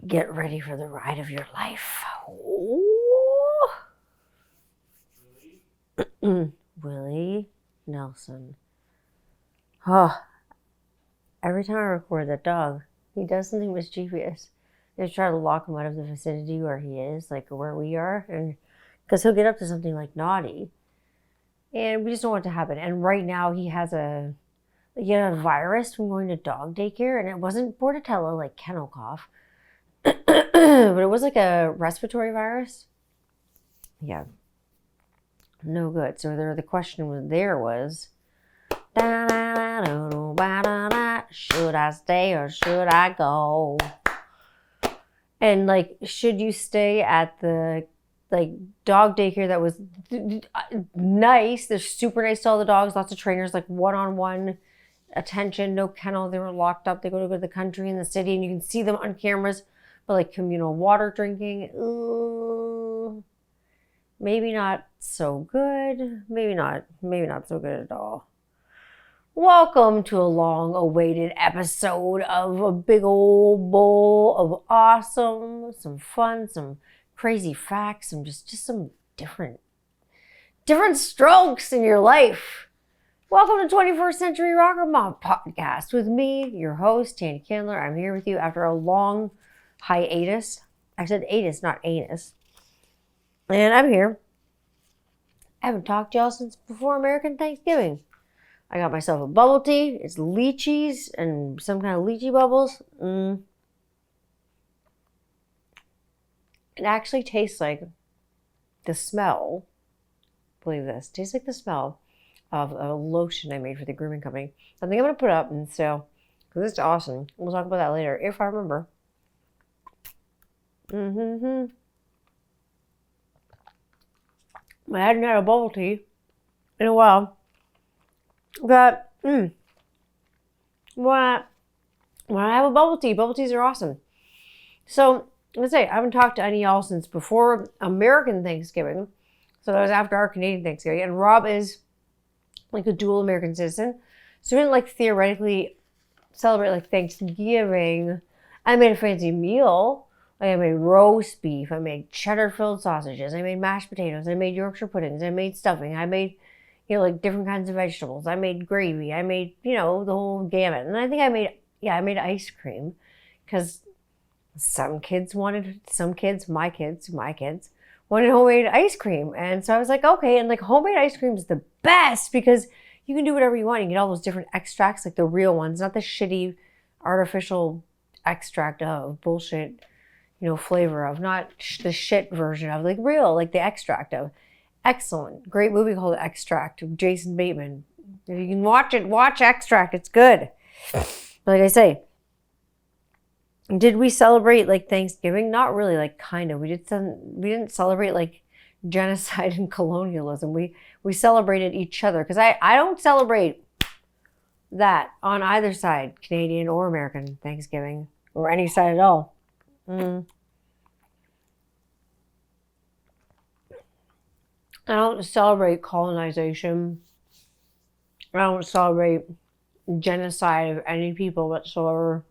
Get ready for the ride of your life. Willie Nelson. Oh, every time I record that dog, he does something mischievous. They try to lock him out of the vicinity where he is, like where we are, and because he'll get up to something like naughty, and we just don't want it to happen. And right now he has a virus from going to dog daycare, and it wasn't Bordetella like kennel cough. But it was like a respiratory virus. Yeah. No good. So the question was, should I stay or should I go? And like, should you stay at the dog daycare that was nice? They're super nice to all the dogs, lots of trainers, like one-on-one attention, no kennel. They were locked up. They go to the country and the city, and you can see them on cameras. But like communal water drinking, maybe not so good. Maybe not so good at all. Welcome to a long-awaited episode of a big old bowl of awesome, some fun, some crazy facts, some just some different strokes in your life. Welcome to 21st Century Rocker Mom Podcast with me, your host, Tanya Kindler. I'm here with you after a long hiatus. I said atus, not anus. And I'm here. I haven't talked to y'all since before American Thanksgiving. I got myself a bubble tea. It's lychees and some kind of lychee bubbles. It actually tastes like the smell. Believe this. Tastes like the smell of a lotion I made for the grooming company. I think I'm going to put it up and sell because it's awesome. We'll talk about that later if I remember. I hadn't had a bubble tea in a while. But when I have a bubble teas are awesome. So let's say I haven't talked to any of y'all since before American Thanksgiving. So that was after our Canadian Thanksgiving. And Rob is like a dual American citizen. So we didn't like theoretically celebrate like Thanksgiving. I made a fancy meal. Like I made roast beef. I made cheddar-filled sausages. I made mashed potatoes. I made Yorkshire puddings. I made stuffing. I made, like different kinds of vegetables. I made gravy. I made, the whole gamut. And I think I made ice cream because my kids wanted homemade ice cream. And so I was like, okay. And like homemade ice cream is the best because you can do whatever you want. You get all those different extracts, like the real ones, not the shitty artificial extract of bullshit, flavor of, not the shit version of, like real, like the extract of. Excellent. Great movie called Extract of Jason Bateman. If you can watch it, watch Extract. It's good. Like I say, did we celebrate like Thanksgiving? Not really, like kind of. We didn't celebrate like genocide and colonialism. We celebrated each other because I don't celebrate that on either side, Canadian or American Thanksgiving, or any side at all. I don't celebrate colonization. I don't celebrate genocide of any people whatsoever.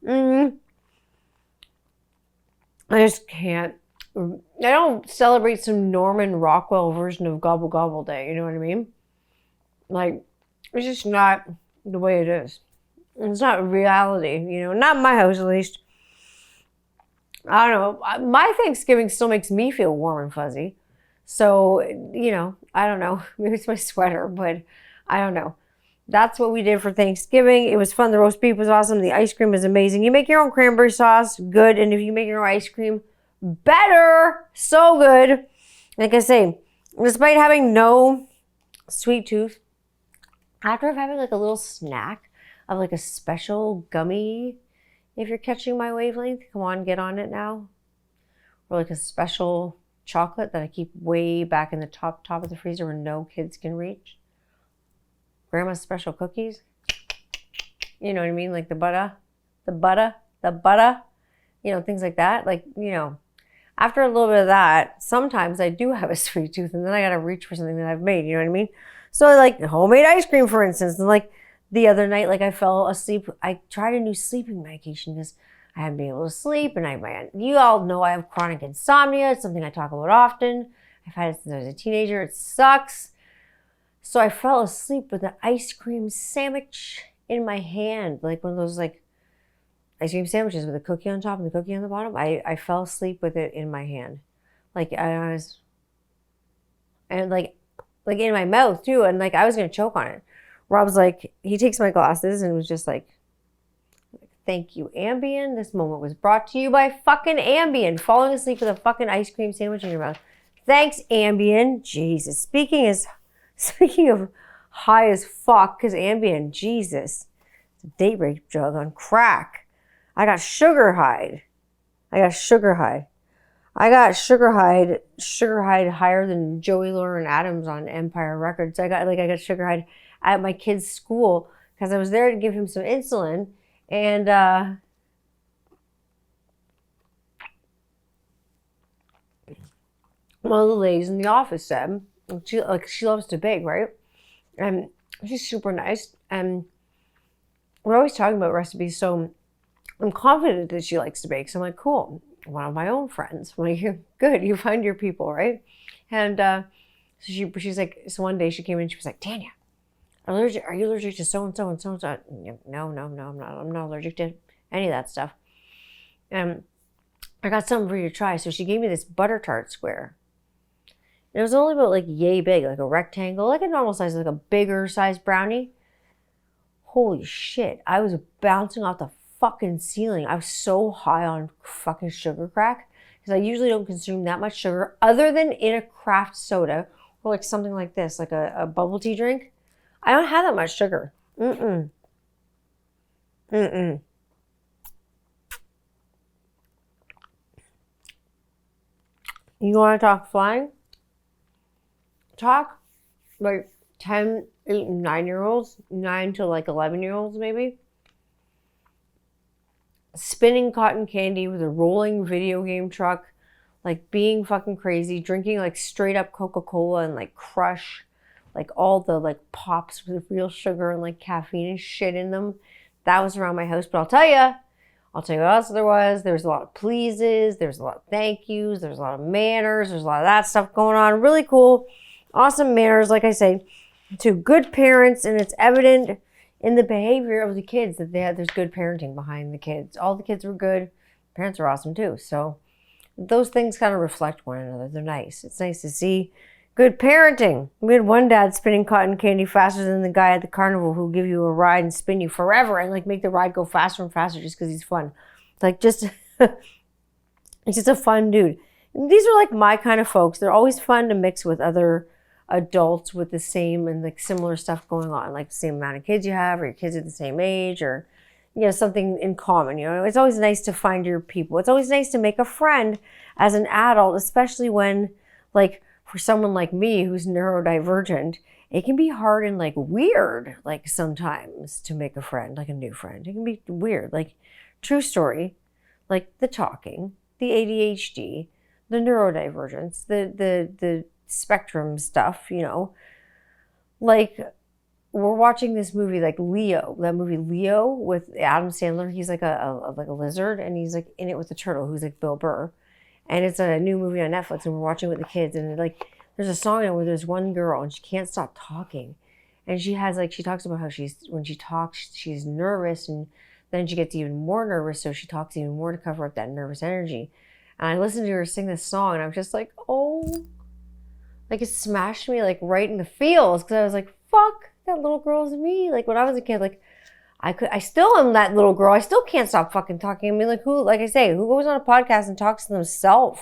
I just can't. I don't celebrate some Norman Rockwell version of Gobble Gobble Day. You know what I mean? Like, it's just not the way it is. It's not reality, not in my house at least. I don't know. My Thanksgiving still makes me feel warm and fuzzy. So, I don't know. Maybe it's my sweater, but I don't know. That's what we did for Thanksgiving. It was fun. The roast beef was awesome. The ice cream was amazing. You make your own cranberry sauce, good. And if you make your own ice cream, better. So good. Like I say, despite having no sweet tooth, after having like a little snack of like a special gummy, if you're catching my wavelength, come on, get on it now. Or like a special chocolate that I keep way back in the top of the freezer where no kids can reach. Grandma's special cookies. You know what I mean? Like the butter. Things like that. Like, after a little bit of that, sometimes I do have a sweet tooth and then I gotta reach for something that I've made, you know what I mean? So like homemade ice cream, for instance, and like the other night, like I fell asleep. I tried a new sleeping medication because I haven't been able to sleep, and you all know I have chronic insomnia. It's something I talk about often. I've had it since I was a teenager. It sucks. So I fell asleep with an ice cream sandwich in my hand, like one of those like ice cream sandwiches with a cookie on top and the cookie on the bottom. I fell asleep with it in my hand, like I was, and like in my mouth too, and like I was gonna choke on it. Rob's like, he takes my glasses and was just like, thank you, Ambien. This moment was brought to you by fucking Ambien. Falling asleep with a fucking ice cream sandwich in your mouth. Thanks, Ambien. Jesus. Speaking of high as fuck, because Ambien, Jesus, it's a date rape drug on crack. I got sugar high. I got sugar high higher than Joey Lauren Adams on Empire Records. I got sugar high at my kid's school because I was there to give him some insulin, and one of the ladies in the office said, she loves to bake, right? And she's super nice, and we're always talking about recipes, so I'm confident that she likes to bake. So I'm like, cool, one of my own friends. I'm like, good, you find your people, right? And so she's like, so one day she came in, she was like, Tanya, are you allergic to so-and-so and so-and-so? No, I'm not allergic to any of that stuff. And I got something for you to try. So she gave me this butter tart square. It was only about like yay big, like a rectangle, like a normal size, like a bigger size brownie. Holy shit. I was bouncing off the fucking ceiling. I was so high on fucking sugar crack because I usually don't consume that much sugar other than in a craft soda or like something like this, like a bubble tea drink. I don't have that much sugar. You want to talk flying? Talk like 10, 8, 9-year-olds, 9 to like 11-year-olds maybe. Spinning cotton candy with a rolling video game truck, like being fucking crazy, drinking like straight up Coca-Cola and like Crush, like all the like pops with real sugar and like caffeine and shit in them. That was around my house. But I'll tell you what else there was. There was a lot of pleases. There was a lot of thank yous. There's a lot of manners. There's a lot of that stuff going on. Really cool. Awesome manners, like I say, to good parents. And it's evident in the behavior of the kids that there's good parenting behind the kids. All the kids were good. Parents are awesome too. So those things kind of reflect one another. They're nice. It's nice to see good parenting. We had one dad spinning cotton candy faster than the guy at the carnival who'll give you a ride and spin you forever and like make the ride go faster and faster just because he's fun. Like just, he's just a fun dude. And these are like my kind of folks. They're always fun to mix with other adults with the same and like similar stuff going on, like the same amount of kids you have, or your kids are the same age, or something in common. It's always nice to find your people. It's always nice to make a friend as an adult, especially when, like, for someone like me who's neurodivergent, it can be hard and like weird, like sometimes to make a friend, like a new friend. It can be weird, like true story, like the talking, the ADHD, the neurodivergence, the spectrum stuff, like we're watching this movie like Leo, that movie Leo with Adam Sandler. He's like a lizard, and he's like in it with a turtle who's like Bill Burr, and it's a new movie on Netflix, and we're watching with the kids, and like there's a song in it where there's one girl and she can't stop talking, and she talks about how when she talks she's nervous, and then she gets even more nervous, so she talks even more to cover up that nervous energy. And I listened to her sing this song, and I was just like, oh. Like, it smashed me, like, right in the feels, because I was like, fuck, that little girl's me. Like, when I was a kid, like, I still am that little girl. I still can't stop fucking talking. I mean, like, like I say, who goes on a podcast and talks to themselves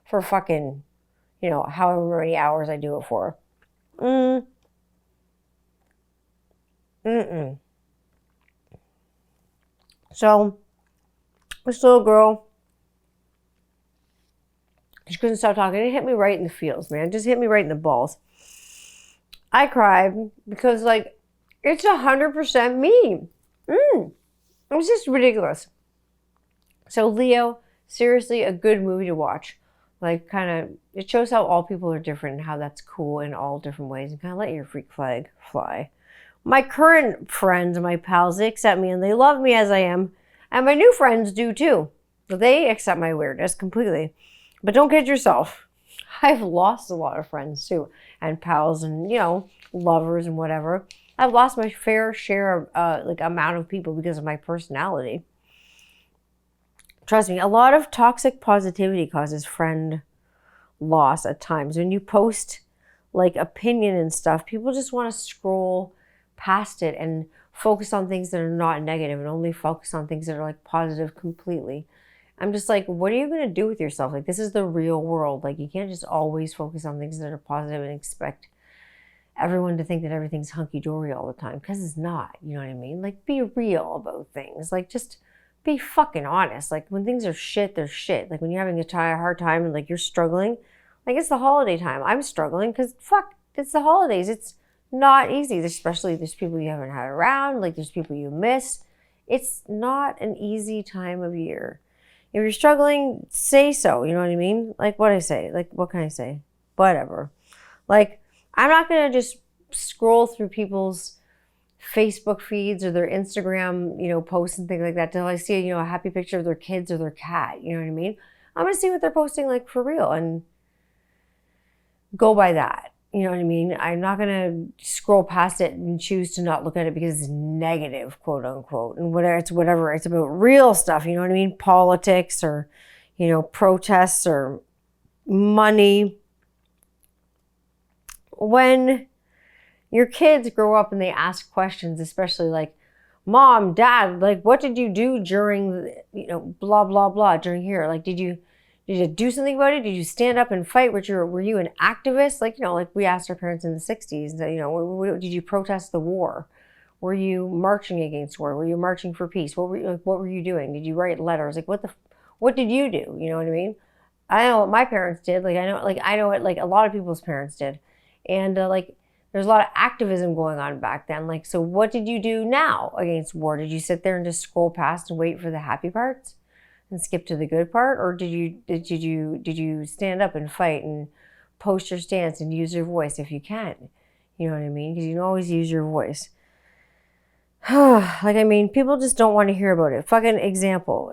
for fucking, however many hours I do it for? So, this little girl, she couldn't stop talking. It hit me right in the feels, man. It just hit me right in the balls. I cried because, like, it's 100% me. It was just ridiculous. So, Leo, seriously, a good movie to watch. Like, kind of, it shows how all people are different and how that's cool in all different ways, and kind of let your freak flag fly. My current friends, my pals, they accept me and they love me as I am. And my new friends do too. They accept my weirdness completely. But don't kid yourself. I've lost a lot of friends too, and pals, and lovers and whatever. I've lost my fair share of amount of people because of my personality. Trust me, a lot of toxic positivity causes friend loss at times. When you post opinion and stuff, people just want to scroll past it and focus on things that are not negative and only focus on things that are positive completely. I'm just what are you going to do with yourself? This is the real world. You can't just always focus on things that are positive and expect everyone to think that everything's hunky-dory all the time, because it's not. You know what I mean? Be real about things. Just be fucking honest. When things are shit, they're shit. When you're having a hard time and you're struggling, it's the holiday time. I'm struggling because it's the holidays. It's not easy, especially there's people you haven't had around. There's people you miss. It's not an easy time of year. If you're struggling, say so. You know what I mean? What I say. What can I say? Whatever. I'm not going to just scroll through people's Facebook feeds or their Instagram, posts and things like that till I see, a happy picture of their kids or their cat. You know what I mean? I'm going to see what they're posting for real and go by that. You know what I mean? I'm not going to scroll past it and choose to not look at it because it's negative, quote unquote. And whatever. It's about real stuff. You know what I mean? Politics or, protests or money. When your kids grow up and they ask questions, especially Mom, Dad, what did you do during, blah, blah, blah, during here? Did you do something about it? Did you stand up and fight? Were you an activist? We asked our parents in the 60s, did you protest the war? Were you marching against war? Were you marching for peace? What were you doing? Did you write letters? What did you do? You know what I mean? I know what my parents did. I know what a lot of people's parents did. And there's a lot of activism going on back then. So what did you do now against war? Did you sit there and just scroll past and wait for the happy parts and skip to the good part? Or did you stand up and fight and post your stance and use your voice if you can? You know what I mean? Because you can always use your voice. People just don't want to hear about it. Fucking example.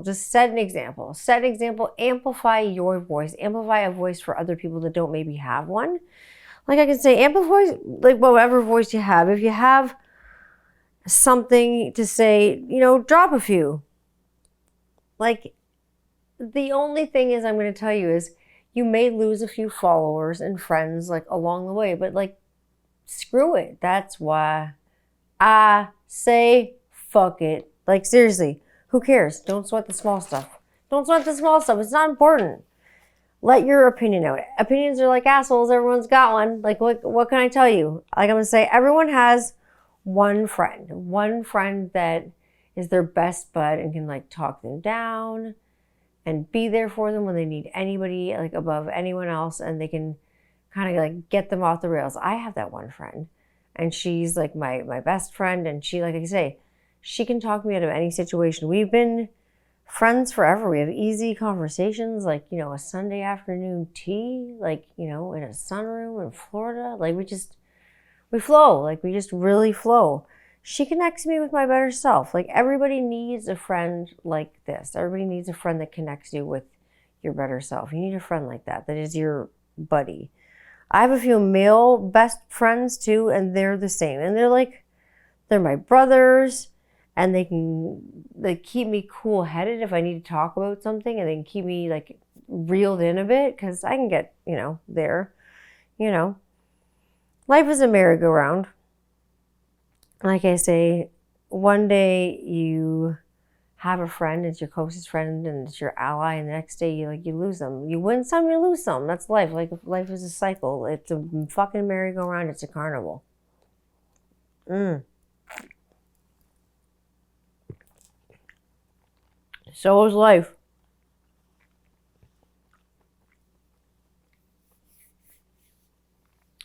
Just set an example. Amplify your voice. Amplify a voice for other people that don't maybe have one. I can say, amplify, whatever voice you have. If you have something to say, drop a few. The only thing is I'm going to tell you is you may lose a few followers and friends, along the way. But, screw it. That's why I say fuck it. Seriously, who cares? Don't sweat the small stuff. It's not important. Let your opinion out. Opinions are like assholes. Everyone's got one. What can I tell you? I'm going to say everyone has one friend that is their best bud and can talk them down and be there for them when they need anybody above anyone else, and they can kind of get them off the rails. I have that one friend, and she's my best friend, and she, I say, she can talk me out of any situation. We've been friends forever. We have easy conversations, a Sunday afternoon tea, in a sunroom in Florida. We flow. We just really flow. She connects me with my better self. Everybody needs a friend like this. Everybody needs a friend that connects you with your better self. You need a friend like that is your buddy. I have a few male best friends too, and they're the same. And they're my brothers. And they keep me cool-headed if I need to talk about something, and they can keep me reeled in a bit, because I can get, there. Life is a merry-go-round. Like I say, one day you have a friend, it's your closest friend, and it's your ally, and the next day you lose them. You win some, you lose some. That's life. Life is a cycle. It's a fucking merry-go-round. It's a carnival. So is life.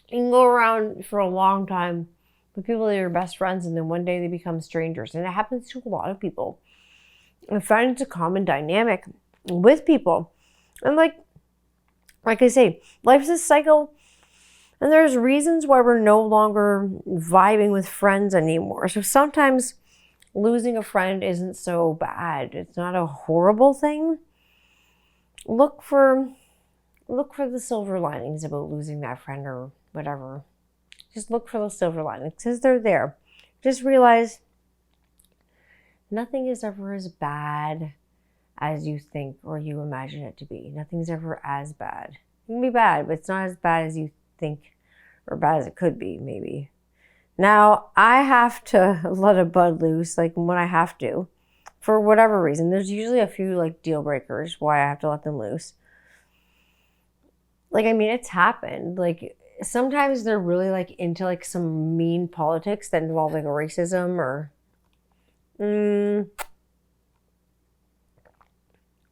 You can go around for a long time with people that are your best friends, and then one day they become strangers. And it happens to a lot of people. I find it's a common dynamic with people. And like I say, life's a cycle. And there's reasons why we're no longer vibing with friends anymore. So sometimes losing a friend isn't so bad. It's not a horrible thing. Look for the silver linings about losing that friend or whatever. Just look for the silver linings because they're there. Just realize nothing is ever as bad as you think or you imagine it to be. Nothing's ever as bad. It can be bad, but it's not as bad as you think or bad as it could be, maybe. Now, I have to let a bud loose, like when I have to, for whatever reason. There's usually a few like deal breakers why I have to let them loose. Like, I mean, it's happened. Like, sometimes they're really like into like some mean politics that involve like racism or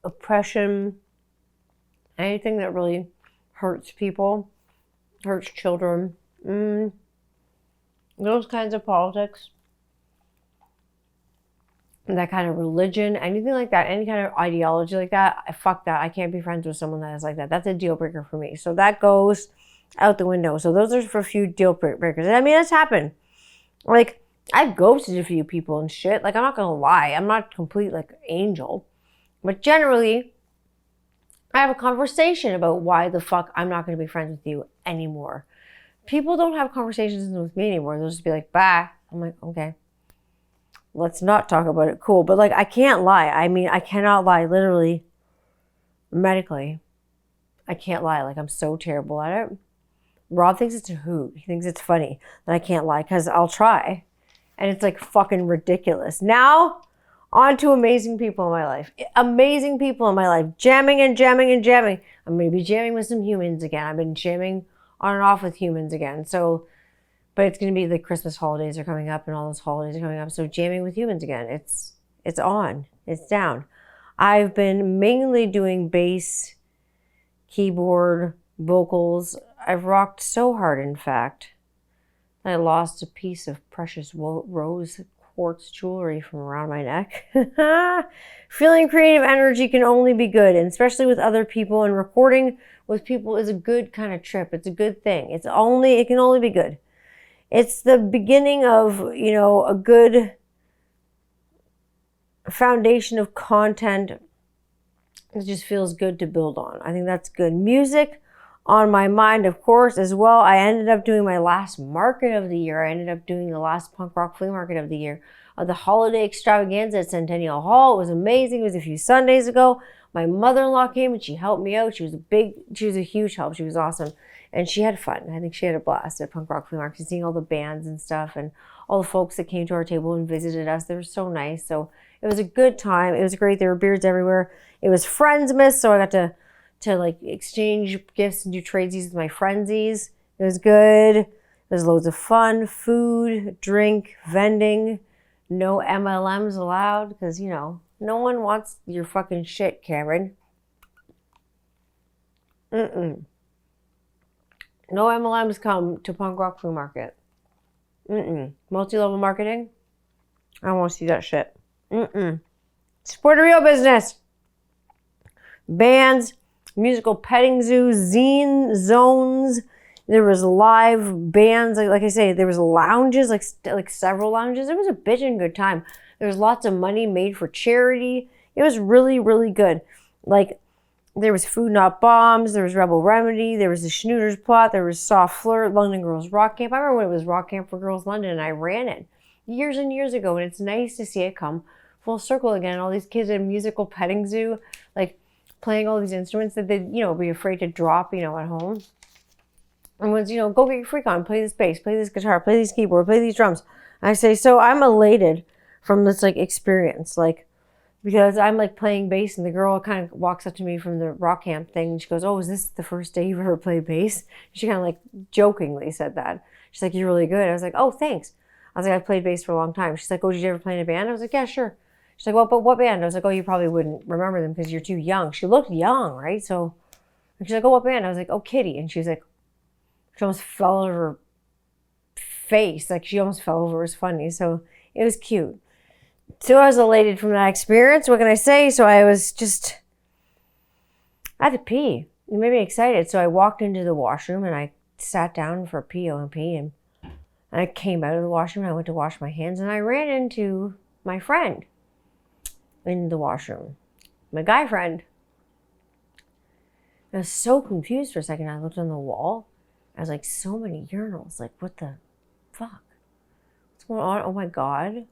oppression, anything that really hurts people, hurts children, those kinds of politics, that kind of religion, anything like that, any kind of ideology like that, fuck that. I can't be friends with someone that is like that. That's a deal breaker for me. So that goes out the window. So those are for a few deal breakers. And I mean, it's happened. Like, I've ghosted a few people and shit. Like, I'm not gonna lie. I'm not a complete, like, angel. But generally, I have a conversation about why the fuck I'm not gonna be friends with you anymore. People don't have conversations with me anymore. They'll just be like, bye. I'm like, okay. Let's not talk about it. Cool. But, like, I can't lie. I mean, I cannot lie. Literally, medically, I can't lie. Like, I'm so terrible at it. Rob thinks it's a hoot. He thinks it's funny that I can't lie because I'll try. And it's like fucking ridiculous. Now, on to amazing people in my life. Amazing people in my life. Jamming and jamming and jamming. I'm going to be jamming with some humans again. I've been jamming on and off with humans again. So, but it's going to be the Christmas holidays are coming up and all those holidays are coming up. So jamming with humans again. It's on. It's down. I've been mainly doing bass, keyboard, vocals. I've rocked so hard, in fact, I lost a piece of precious rose quartz jewelry from around my neck. Feeling creative energy can only be good, and especially with other people, and recording with people is a good kind of trip. It's a good thing. It can only be good. It's the beginning of, a good foundation of content. It just feels good to build on. I think that's good. Music on my mind, of course, as well. I ended up doing my last market of the year. I ended up doing the last punk rock flea market of the year. The holiday extravaganza at Centennial Hall. It was amazing. It was a few Sundays ago. My mother-in-law came and she helped me out. She was a huge help. She was awesome. And she had fun. I think she had a blast at punk rock flea market, seeing all the bands and stuff and all the folks that came to our table and visited us. They were so nice. So it was a good time. It was great. There were beards everywhere. It was Friendsmas, so I got to like exchange gifts and do tradesies with my friendsies. It was good. There was loads of fun, food, drink, vending. No MLMs allowed because, no one wants your fucking shit, Cameron. No MLMs come to punk rock flea market. Multi-level marketing. I don't want to see that shit. Support a real business. Bands, musical petting zoos, zine zones. There was live bands. Like I say, there was lounges, like several lounges. It was a bitchin' good time. There was lots of money made for charity. It was really, really good. Like, there was Food Not Bombs. There was Rebel Remedy. There was the Schnooters Plot. There was Soft Flirt, London Girls Rock Camp. I remember when it was Rock Camp for Girls London, and I ran it years and years ago. And it's nice to see it come full circle again. All these kids at a musical petting zoo, like, playing all these instruments that they'd, be afraid to drop, at home. And once, go get your freak on, play this bass, play this guitar, play these keyboard, play these drums. I say, so I'm elated from this, experience, because I'm, playing bass, and the girl kind of walks up to me from the rock camp thing, and she goes, oh, is this the first day you've ever played bass? She kind of, jokingly said that. She's like, you're really good. I was like, oh, thanks. I was like, I've played bass for a long time. She's like, oh, did you ever play in a band? I was like, yeah, sure. She's like, well, but what band? I was like, oh, you probably wouldn't remember them because you're too young. She looked young, right? So she's like, oh, what band? I was like, oh, Kitty. And she's like, she almost fell over her face. She almost fell over. It was funny. So it was cute. So I was elated from that experience. What can I say? So I had to pee. It made me excited. So I walked into the washroom and I sat down for a pee and I came out of the washroom and I went to wash my hands and I ran into my friend in the washroom, my guy friend. I was so confused for a second. I looked on the wall. I was like, so many urinals. Like, what the fuck? What's going on? Oh my God.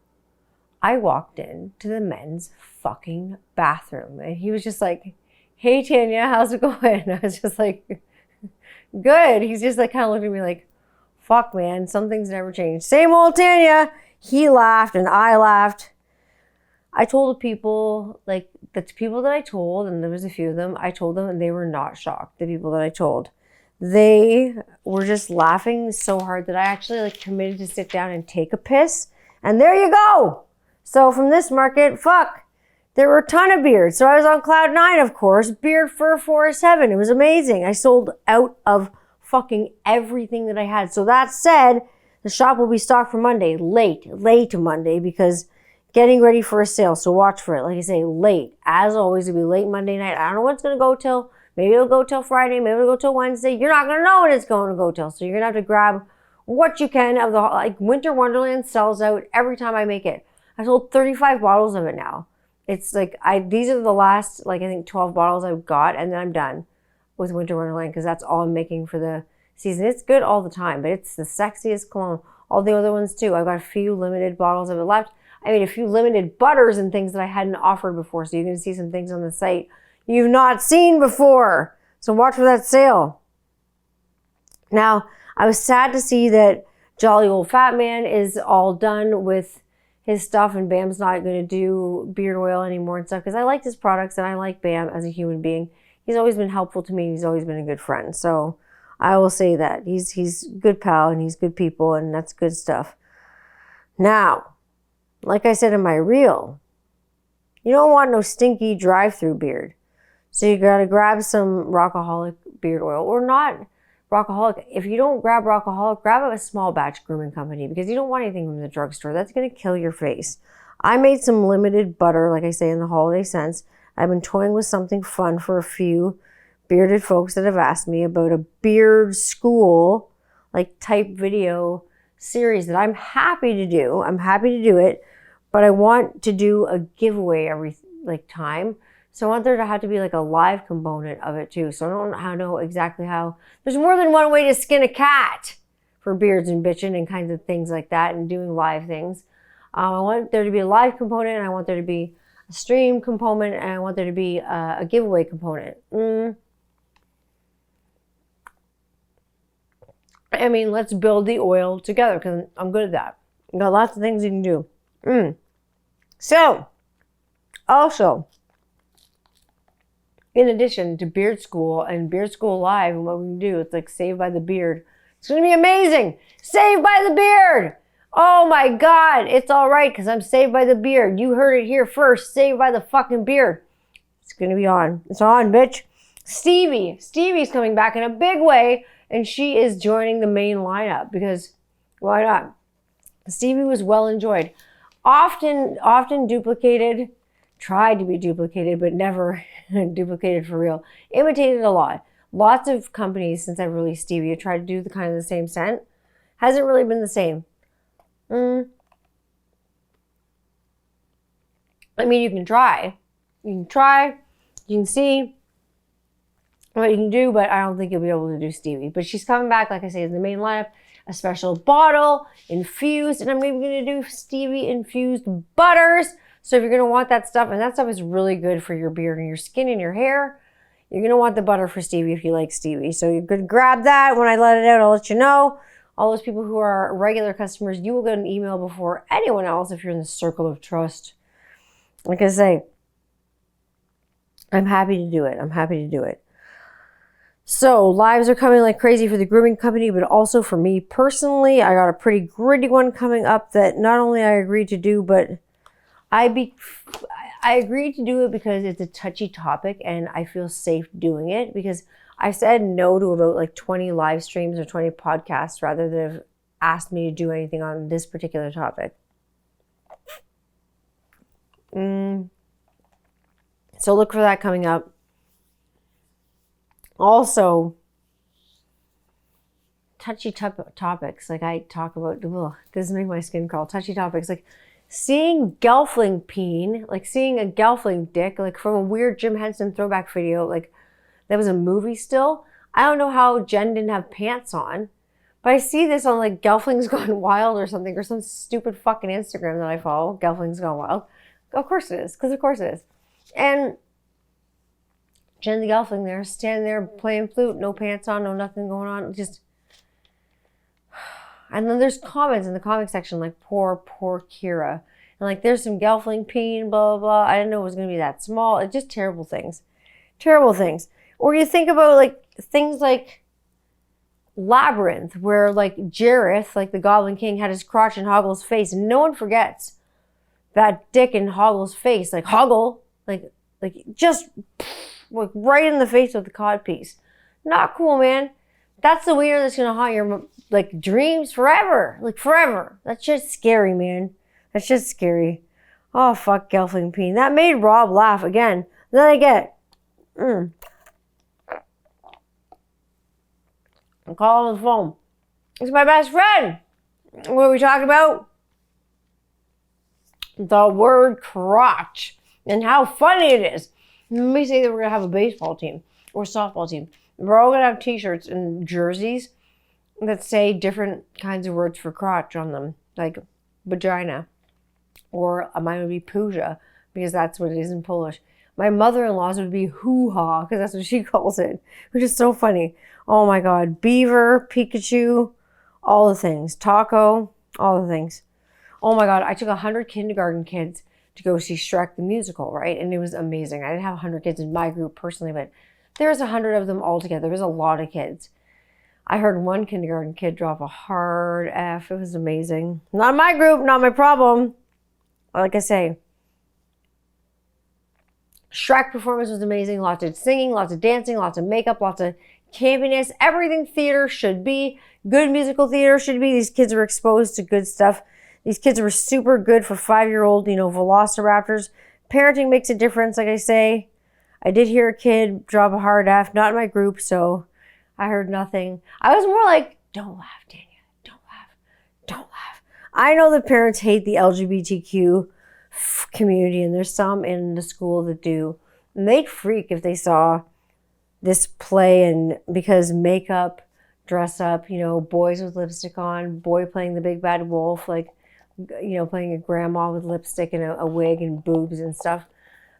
I walked in to the men's fucking bathroom and he was just like, hey Tanya, how's it going? I was just like, good. He's just like kind of looked at me like, fuck man, some things never change. Same old Tanya. He laughed and I laughed. I told the people, like the people that I told, and there was a few of them, I told them and they were not shocked, the people that I told. They were just laughing so hard that I actually like committed to sit down and take a piss. And there you go. So from this market, fuck, there were a ton of beards. So I was on cloud 9, of course. Beard Fur 407. It was amazing. I sold out of fucking everything that I had. So that said, the shop will be stocked for Monday, late Monday, because getting ready for a sale. So watch for it. Like I say, late. As always, it'll be late Monday night. I don't know what it's going to go till. Maybe it'll go till Friday. Maybe it'll go till Wednesday. You're not going to know when it's going to go till. So you're going to have to grab what you can of the, like Winter Wonderland sells out every time I make it. I sold 35 bottles of it now. It's like, these are the last, like I think 12 bottles I've got, and then I'm done with Winter Wonderland because that's all I'm making for the season. It's good all the time, but it's the sexiest cologne. All the other ones too. I've got a few limited bottles of it left. I mean, a few limited butters and things that I hadn't offered before. So you're going to see some things on the site you've not seen before. So watch for that sale. Now, I was sad to see that Jolly Old Fat Man is all done with his stuff and Bam's not going to do beard oil anymore and stuff because I like his products and I like Bam as a human being. He's always been helpful to me. He's always been a good friend. So I will say that. He's a good pal and he's good people and that's good stuff. Now, like I said in my reel, you don't want no stinky drive-through beard. So you got to grab some Rockaholic beard oil or not Rockaholic. If you don't grab Rockaholic, grab a small batch grooming company because you don't want anything from the drugstore. That's going to kill your face. I made some limited butter, like I say, in the holiday scents. I've been toying with something fun for a few bearded folks that have asked me about a beard school, like type video series that I'm happy to do. I'm happy to do it, but I want to do a giveaway every time. So I want there to have to be like a live component of it too. So I don't know exactly how. There's more than one way to skin a cat for beards and bitching and kinds of things like that and doing live things. I want there to be a live component and I want there to be a stream component and I want there to be a giveaway component. I mean, let's build the oil together because I'm good at that. You got lots of things you can do. So, also, in addition to Beard School and Beard School Live and what we can do, it's like Saved by the Beard. It's going to be amazing. Saved by the Beard. Oh my God. It's all right because I'm saved by the beard. You heard it here first. Saved by the fucking beard. It's going to be on. It's on, bitch. Stevie's coming back in a big way and she is joining the main lineup because why not? Stevie was well enjoyed. Often duplicated. Tried to be duplicated, but never duplicated for real. Imitated a lot. Lots of companies since I've released Stevie have tried to do the kind of the same scent. Hasn't really been the same. I mean, you can try. You can see what you can do, but I don't think you'll be able to do Stevie. But she's coming back, like I say, in the main lineup. A special bottle, infused, and I'm maybe going to do Stevie infused butters. So if you're going to want that stuff, and that stuff is really good for your beard and your skin and your hair, you're going to want the butter for Stevie if you like Stevie. So you could grab that. When I let it out, I'll let you know. All those people who are regular customers, you will get an email before anyone else if you're in the circle of trust. Like I say, I'm happy to do it. So lives are coming like crazy for the grooming company, but also for me personally. I got a pretty gritty one coming up that not only I agreed to do, but I agreed to do it because it's a touchy topic and I feel safe doing it because I said no to about like 20 live streams or 20 podcasts rather than have asked me to do anything on this particular topic. So look for that coming up. Also, touchy topics like I talk about, this makes my skin crawl. Touchy topics like seeing Gelfling peen, like seeing a Gelfling dick, like from a weird Jim Henson throwback video, like that was a movie still. I don't know how Jen didn't have pants on, but I see this on like Gelfling's Gone Wild or something, or some stupid fucking Instagram that I follow, Gelfling's Gone Wild. Of course it is, because of course it is. And Jen the Gelfling there, standing there playing flute, no pants on, no nothing going on, just. And then there's comments in the comic section like, poor Kira. And like, there's some Gelfling peen, blah, blah, blah. I didn't know it was going to be that small. It's just terrible things. Terrible things. Or you think about like things like Labyrinth, where like Jareth, like the Goblin King, had his crotch in Hoggle's face. And no one forgets that dick in Hoggle's face. Like Hoggle, like just like right in the face with the codpiece. Not cool, man. That's the wiener that's going to haunt your like dreams forever. Like forever. That's just scary, man. That's just scary. Oh, fuck Gelfling peen. That made Rob laugh again. Then I get, I call him on the phone. It's my best friend. What are we talking about? The word crotch and how funny it is. Let me say that we're going to have a baseball team or softball team. We're all going to have t-shirts and jerseys that say different kinds of words for crotch on them, like vagina, or mine would be puja, because that's what it is in Polish. My mother-in-law's would be hoo-ha, because that's what she calls it, which is so funny. Oh my God. Beaver, Pikachu, all the things. Taco, all the things. Oh my God. I took 100 kindergarten kids to go see Shrek the musical, right? And it was amazing. I didn't have 100 kids in my group personally, but there was 100 of them all together. There was a lot of kids. I heard one kindergarten kid drop a hard F. It was amazing. Not my group, not my problem. Like I say, Shrek performance was amazing. Lots of singing, lots of dancing, lots of makeup, lots of campiness. Everything theater should be. Good musical theater should be. These kids were exposed to good stuff. These kids were super good for 5-year-old, velociraptors. Parenting makes a difference, like I say. I did hear a kid drop a hard F, not in my group, so I heard nothing. I was more like, don't laugh, Daniel. Don't laugh. Don't laugh. I know that parents hate the LGBTQ community, and there's some in the school that do. And they'd freak if they saw this play, and because makeup, dress up, boys with lipstick on, boy playing the big bad wolf, like, playing a grandma with lipstick and a wig and boobs and stuff.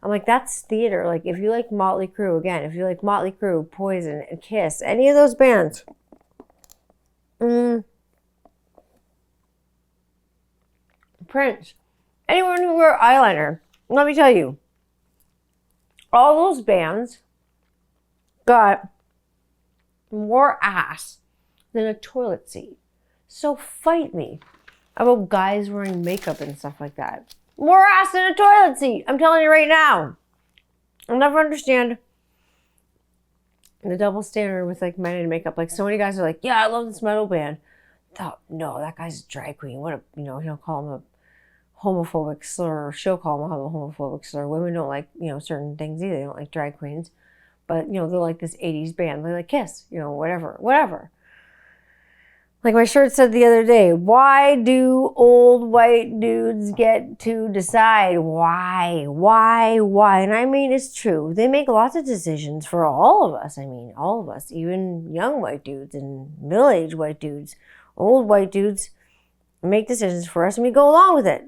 I'm like, that's theater. Like, if you like Motley Crue, again, if you like Motley Crue, Poison, and Kiss, any of those bands, Prince, anyone who wear eyeliner, let me tell you, all those bands got more ass than a toilet seat. So fight me about guys wearing makeup and stuff like that. More ass than a toilet seat. I'm telling you right now. I'll never understand the double standard with like men in makeup. Like so many guys are like, yeah, I love this metal band. Oh, no, that guy's a drag queen. What a, he'll call him a homophobic slur. Or she'll call him a homophobic slur. Women don't like, certain things either. They don't like drag queens. But, they're like this 80s band. They like Kiss, whatever. Like my shirt said the other day, why do old white dudes get to decide? Why? And I mean, it's true. They make lots of decisions for all of us. I mean, all of us, even young white dudes and middle-aged white dudes, old white dudes make decisions for us and we go along with it.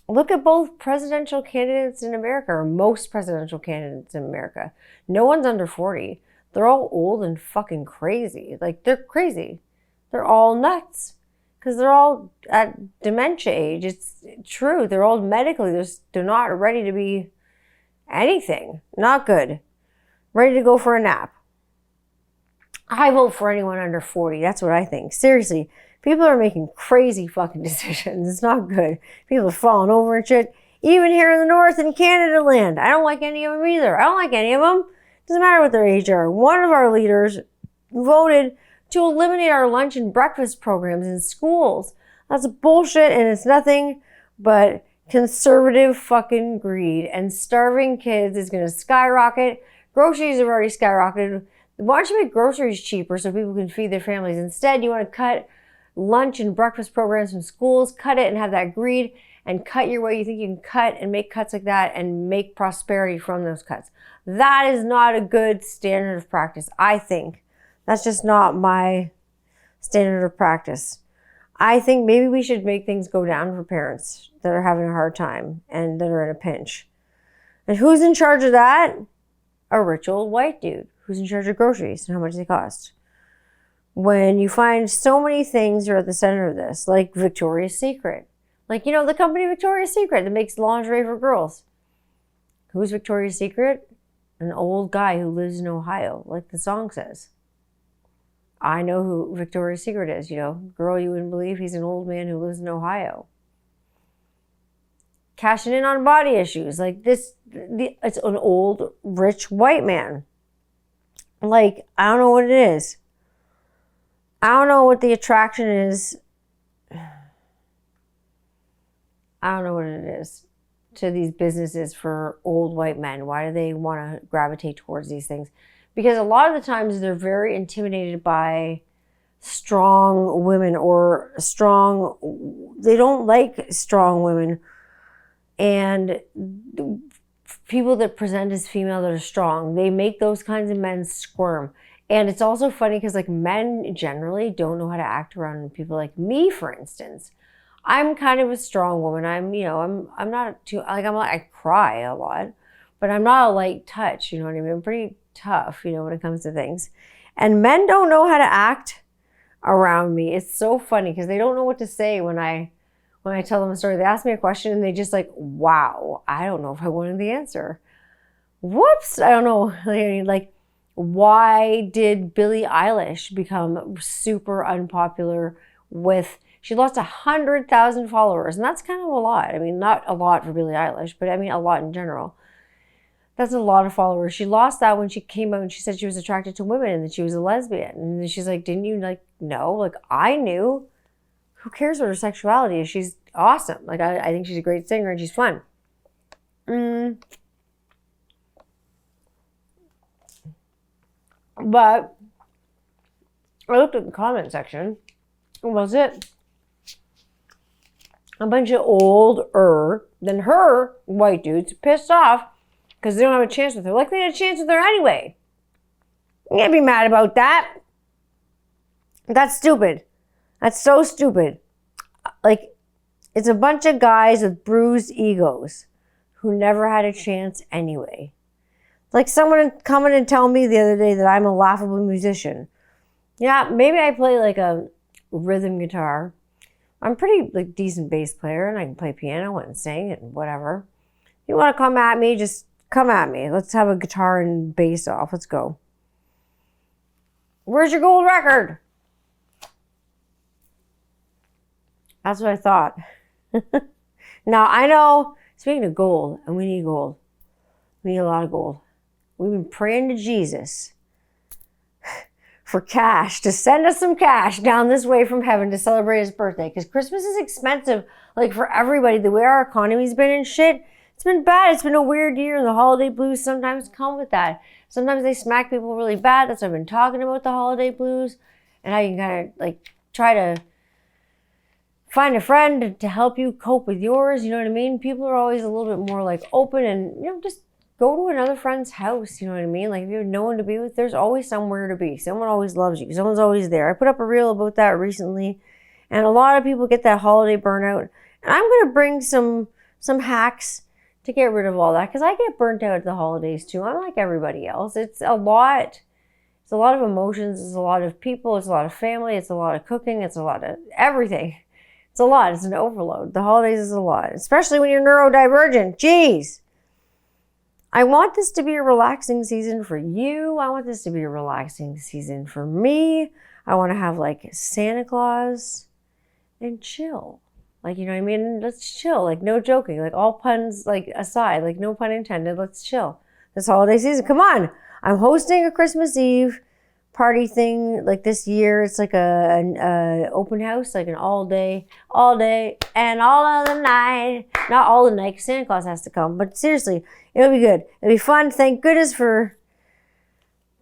Look at both presidential candidates in America, or most presidential candidates in America. No one's under 40. They're all old and fucking crazy. Like, they're crazy. They're all nuts because they're all at dementia age. It's true. They're old medically. They're not ready to be anything. Not good. Ready to go for a nap. I vote for anyone under 40. That's what I think. Seriously, people are making crazy fucking decisions. It's not good. People are falling over and shit. Even here in the North in Canada land. I don't like any of them either. I don't like any of them. Doesn't matter what their age are. One of our leaders voted to eliminate our lunch and breakfast programs in schools. That's bullshit, and it's nothing but conservative fucking greed. And starving kids is going to skyrocket. Groceries have already skyrocketed. Why don't you make groceries cheaper so people can feed their families? Instead, you want to cut lunch and breakfast programs from schools, cut it and have that greed. and cut your way. You think you can cut and make cuts like that and make prosperity from those cuts. That is not a good standard of practice, I think. That's just not my standard of practice. I think maybe we should make things go down for parents that are having a hard time and that are in a pinch. And who's in charge of that? A rich old white dude who's in charge of groceries and how much they cost. When you find so many things are at the center of this, like Victoria's Secret. Like, the company Victoria's Secret that makes lingerie for girls. Who's Victoria's Secret? An old guy who lives in Ohio, like the song says. I know who Victoria's Secret is, Girl, you wouldn't believe he's an old man who lives in Ohio. Cashing in on body issues. Like it's an old, rich white man. Like, I don't know what it is. I don't know what the attraction is. I don't know what it is to these businesses for old white men. Why do they want to gravitate towards these things? Because a lot of the times they're very intimidated by strong women or they don't like strong women. And people that present as female that are strong, they make those kinds of men squirm. And it's also funny because like men generally don't know how to act around people like me, for instance. I'm kind of a strong woman. I'm not too, I cry a lot, but I'm not a light touch, you know what I mean? I'm pretty tough, when it comes to things. And men don't know how to act around me. It's so funny because they don't know what to say when I tell them a story. They ask me a question and they just like, wow, I don't know if I wanted the answer. Whoops, I don't know. Like, why did Billie Eilish become super unpopular she lost 100,000 followers, and that's kind of a lot. I mean, not a lot for Billie Eilish, but I mean a lot in general. That's a lot of followers. She lost that when she came out and she said she was attracted to women and that she was a lesbian. And then she's like, didn't you know? Like, I knew. Who cares what her sexuality is? She's awesome. Like, I think she's a great singer and she's fun. But I looked at the comment section. Was it a bunch of older than her white dudes pissed off because they don't have a chance with her? Like, they had a chance with her anyway. You can't be mad about that. That's stupid. That's so stupid. Like, it's a bunch of guys with bruised egos who never had a chance anyway. Like someone coming and telling me the other day that I'm a laughable musician. Yeah, maybe I play like a rhythm guitar. I'm pretty decent bass player and I can play piano and sing and whatever. You want to come at me, just come at me. Let's have a guitar and bass off. Let's go. Where's your gold record? That's what I thought. Now, I know, speaking of gold, and we need gold. We need a lot of gold. We've been praying to Jesus for cash, to send us some cash down this way from heaven to celebrate his birthday. Because Christmas is expensive, for everybody. The way our economy's been and shit, it's been bad. It's been a weird year, and the holiday blues sometimes come with that. Sometimes they smack people really bad. That's why I've been talking about the holiday blues, and how you can kind of try to find a friend to help you cope with yours. You know what I mean? People are always a little bit more open and just go to another friend's house. You know what I mean? If you have no one to be with, there's always somewhere to be. Someone always loves you. Someone's always there. I put up a reel about that recently, and a lot of people get that holiday burnout. And I'm going to bring some hacks to get rid of all that, because I get burnt out at the holidays too. I'm like everybody else. It's a lot. It's a lot of emotions. It's a lot of people. It's a lot of family. It's a lot of cooking. It's a lot of everything. It's a lot. It's an overload. The holidays is a lot, especially when you're neurodivergent. Jeez. I want this to be a relaxing season for you. I want this to be a relaxing season for me. I want to have Santa Claus and chill. You know what I mean? Let's chill. No joking. All puns aside. No pun intended. Let's chill. This holiday season. Come on. I'm hosting a Christmas Eve party thing this year. It's an open house, an all day and all of the night. Not all the night, because Santa Claus has to come, but seriously, it'll be good. It'll be fun. Thank goodness for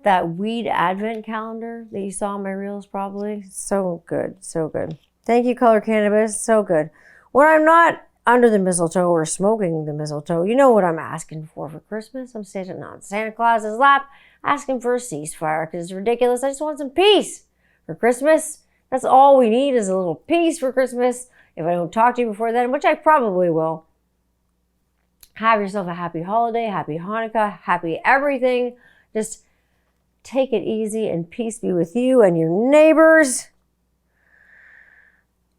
that weed advent calendar that you saw in my reels, probably. So good. So good. Thank you, Color Cannabis. So good. When I'm not under the mistletoe or smoking the mistletoe. You know what I'm asking for Christmas? I'm sitting on Santa Claus's lap asking for a ceasefire because it's ridiculous. I just want some peace for Christmas. That's all we need is a little peace for Christmas. If I don't talk to you before then, which I probably will, have yourself a happy holiday, happy Hanukkah, happy everything. Just take it easy and peace be with you and your neighbors.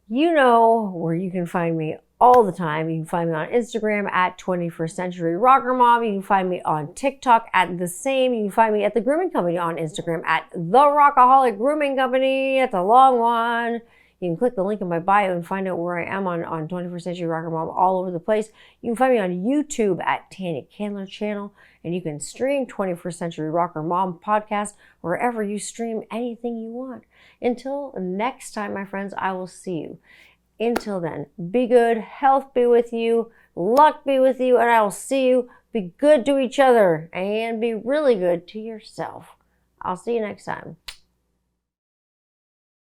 You know where you can find me all the time. You can find me on Instagram at 21st Century Rocker Mom. You can find me on TikTok at the same. You can find me at the Grooming Company on Instagram at the Rockaholic Grooming Company. It's a long one. You can click the link in my bio and find out where I am on 21st Century Rocker Mom all over the place. You can find me on YouTube at Tanya Candler Channel, and you can stream 21st Century Rocker Mom podcast wherever you stream anything you want. Until next time, my friends, I will see you. Until then, be good, health be with you, luck be with you, and I will see you. Be good to each other and be really good to yourself. I'll see you next time.